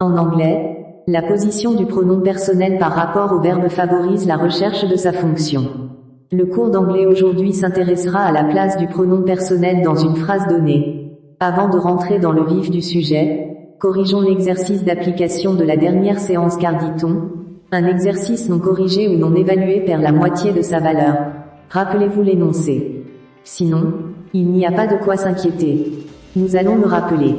En anglais, la position du pronom personnel par rapport au verbe favorise la recherche de sa fonction. Le cours d'anglais aujourd'hui s'intéressera à la place du pronom personnel dans une phrase donnée. Avant de rentrer dans le vif du sujet, corrigeons l'exercice d'application de la dernière séance car dit-on, un exercice non corrigé ou non évalué perd la moitié de sa valeur. Rappelez-vous l'énoncé. Sinon, il n'y a pas de quoi s'inquiéter. Nous allons le rappeler.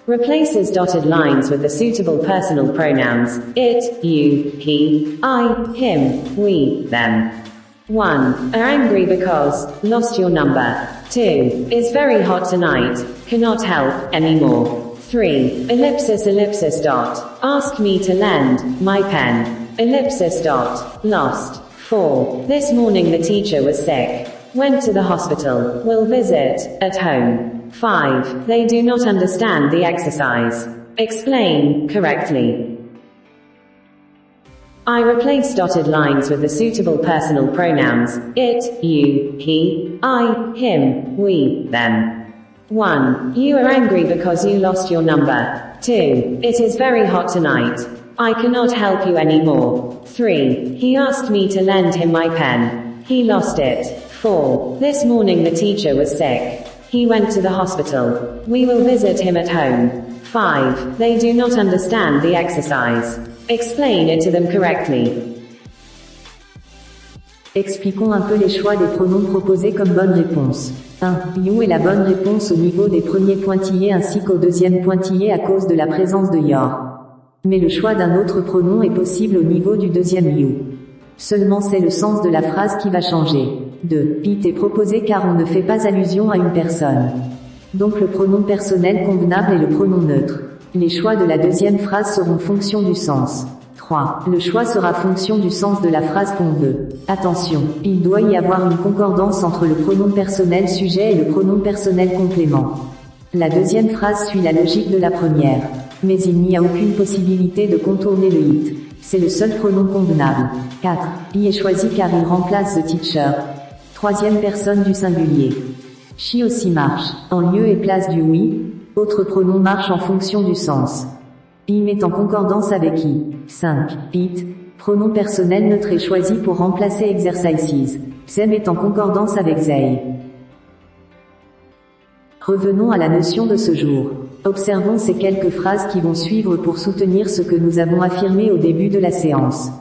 Replaces dotted lines with the suitable personal pronouns, it, you, he, I, him, we, them. 1. Are angry because, lost your number. 2. Is very hot tonight, cannot help, anymore. 3. Ellipsis ellipsis dot, ask me to lend, my pen. Ellipsis dot, lost. 4. This morning the teacher was sick. Went to the hospital, will visit, at home. 5. They do not understand the exercise. Explain, correctly. I replace dotted lines with the suitable personal pronouns, it, you, he, I, him, we, them. 1. You are angry because you lost your number. 2. It is very hot tonight. I cannot help you anymore. 3. He asked me to lend him my pen. He lost it. 4. This morning the teacher was sick. He went to the hospital. We will visit him at home. 5. They do not understand the exercise. Explain it to them correctly. Expliquons un peu les choix des pronoms proposés comme bonne réponse. 1. You est la bonne réponse au niveau des premiers pointillés ainsi qu'au deuxième pointillé à cause de la présence de your. Mais le choix d'un autre pronom est possible au niveau du deuxième you. Seulement c'est le sens de la phrase qui va changer. 2. It est proposé car on ne fait pas allusion à une personne. Donc le pronom personnel convenable est le pronom neutre. Les choix de la deuxième phrase seront fonction du sens. 3. Le choix sera fonction du sens de la phrase qu'on veut. Attention, il doit y avoir une concordance entre le pronom personnel sujet et le pronom personnel complément. La deuxième phrase suit la logique de la première. Mais il n'y a aucune possibilité de contourner le it. C'est le seul pronom convenable. 4. I est choisi car il remplace the teacher. Troisième personne du singulier. She aussi marche. En lieu et place du we, autre pronom marche en fonction du sens. Him est en concordance avec I. 5. It, pronom personnel neutre est choisi pour remplacer exercises. Them est en concordance avec they. Revenons à la notion de ce jour. Observons ces quelques phrases qui vont suivre pour soutenir ce que nous avons affirmé au début de la séance.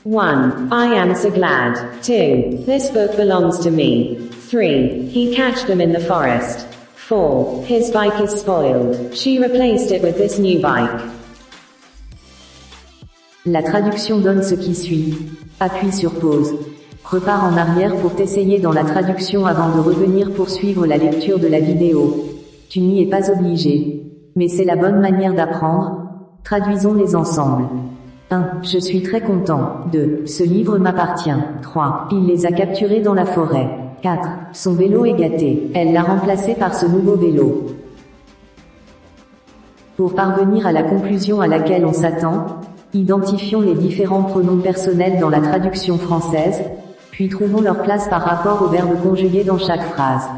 1. I am so glad. 2. This book belongs to me. 3. He catched them in the forest. 4. His bike is spoiled. She replaced it with this new bike. La traduction donne ce qui suit. Appuie sur pause. Repars en arrière pour t'essayer dans la traduction avant de revenir pour suivre la lecture de la vidéo. Tu n'y es pas obligé. Mais c'est la bonne manière d'apprendre. Traduisons-les ensemble. 1. Je suis très content. 2. Ce livre m'appartient. 3. Il les a capturés dans la forêt. 4. Son vélo est gâté. Elle l'a remplacé par ce nouveau vélo. Pour parvenir à la conclusion à laquelle on s'attend, identifions les différents pronoms personnels dans la traduction française, puis trouvons leur place par rapport au verbe conjugué dans chaque phrase.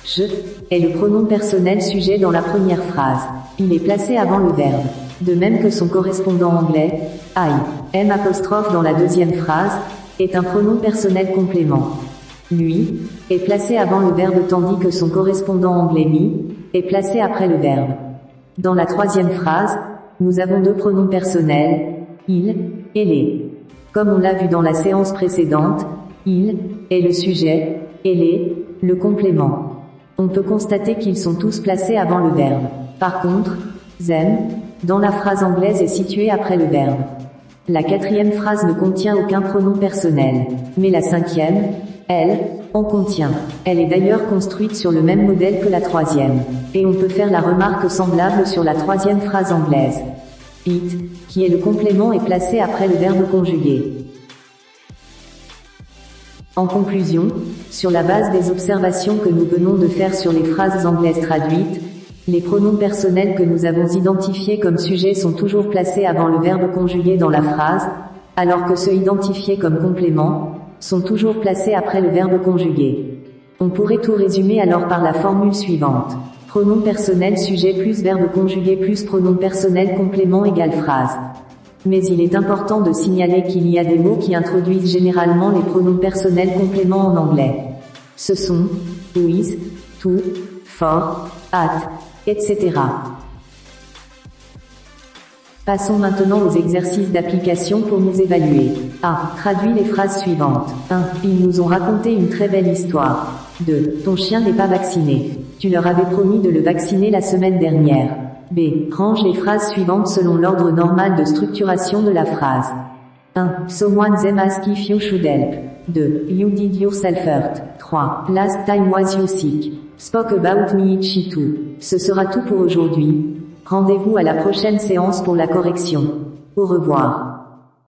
Je est le pronom personnel sujet dans la première phrase. Il est placé avant le verbe. De même que son correspondant anglais, I, M' dans la deuxième phrase, est un pronom personnel complément. Lui, est placé avant le verbe tandis que son correspondant anglais me, est placé après le verbe. Dans la troisième phrase, nous avons deux pronoms personnels, il, et les. Comme on l'a vu dans la séance précédente, il, est le sujet, et les, le complément. On peut constater qu'ils sont tous placés avant le verbe. Par contre, them, dans la phrase anglaise est situé après le verbe. La quatrième phrase ne contient aucun pronom personnel, mais la cinquième, elle, en contient. Elle est d'ailleurs construite sur le même modèle que la troisième. Et on peut faire la remarque semblable sur la troisième phrase anglaise. It, qui est le complément est placé après le verbe conjugué. En conclusion, sur la base des observations que nous venons de faire sur les phrases anglaises traduites, les pronoms personnels que nous avons identifiés comme sujet sont toujours placés avant le verbe conjugué dans la phrase, alors que ceux identifiés comme complément sont toujours placés après le verbe conjugué. On pourrait tout résumer alors par la formule suivante. Pronom personnel sujet plus verbe conjugué plus pronom personnel complément égale phrase. Mais il est important de signaler qu'il y a des mots qui introduisent généralement les pronoms personnels compléments en anglais. Ce sont with, to, for, at, etc. Passons maintenant aux exercices d'application pour nous évaluer. A. Traduis les phrases suivantes. 1. Ils nous ont raconté une très belle histoire. 2. Ton chien n'est pas vacciné. Tu leur avais promis de le vacciner la semaine dernière. B. Range les phrases suivantes selon l'ordre normal de structuration de la phrase. 1. Someone them ask if you should help. 2. You did yourself hurt. 3. Last time was you sick. Spoke about me itchy too. Ce sera tout pour aujourd'hui. Rendez-vous à la prochaine séance pour la correction. Au revoir.